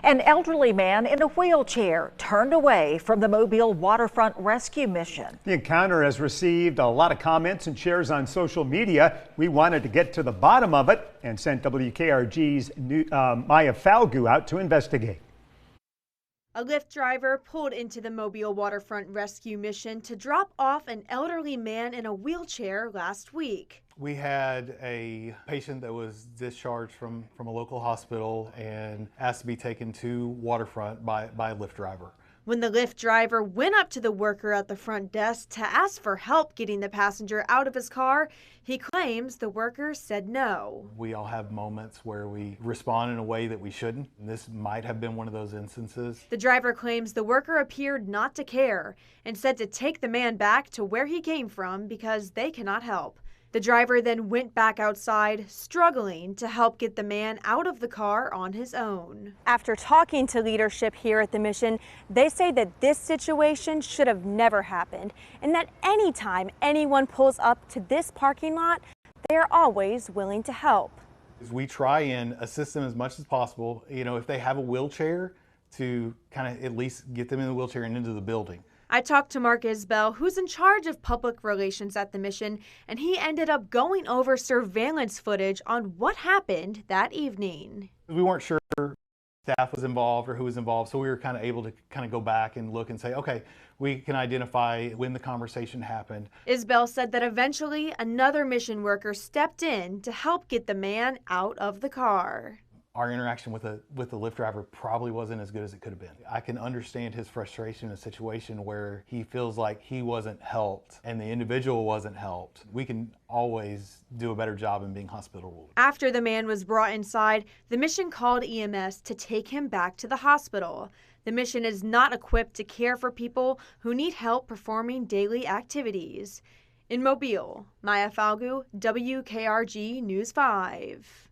An elderly man in a wheelchair turned away from the Mobile Waterfront Rescue Mission. The encounter has received a lot of comments and shares on social media. We wanted to get to the bottom of it and sent WKRG's Maya Falgu out to investigate. A Lyft driver pulled into the Mobile Waterfront Rescue Mission to drop off an elderly man in a wheelchair last week. We had a patient that was discharged from a local hospital and asked to be taken to Waterfront by a Lyft driver. When the Lyft driver went up to the worker at the front desk to ask for help getting the passenger out of his car, he claims the worker said no. We all have moments where we respond in a way that we shouldn't. This might have been one of those instances. The driver claims the worker appeared not to care and said to take the man back to where he came from because they cannot help. The driver then went back outside, struggling to help get the man out of the car on his own. After talking to leadership here at the mission, they say that this situation should have never happened and that anytime anyone pulls up to this parking lot, they are always willing to help. We try and assist them as much as possible. You know, if they have a wheelchair, to kind of at least get them in the wheelchair and into the building. I talked to Mark Isbell, who's in charge of public relations at the mission, and he ended up going over surveillance footage on what happened that evening. We weren't sure staff was involved or who was involved, so we were kind of able to kind of go back and look and say, okay, we can identify when the conversation happened. Isbell said that eventually another mission worker stepped in to help get the man out of the car. Our interaction with the Lyft driver probably wasn't as good as it could have been. I can understand his frustration in a situation where he feels like he wasn't helped and the individual wasn't helped. We can always do a better job in being hospitable. After the man was brought inside, the mission called EMS to take him back to the hospital. The mission is not equipped to care for people who need help performing daily activities. In Mobile, Maya Falgu, WKRG News 5.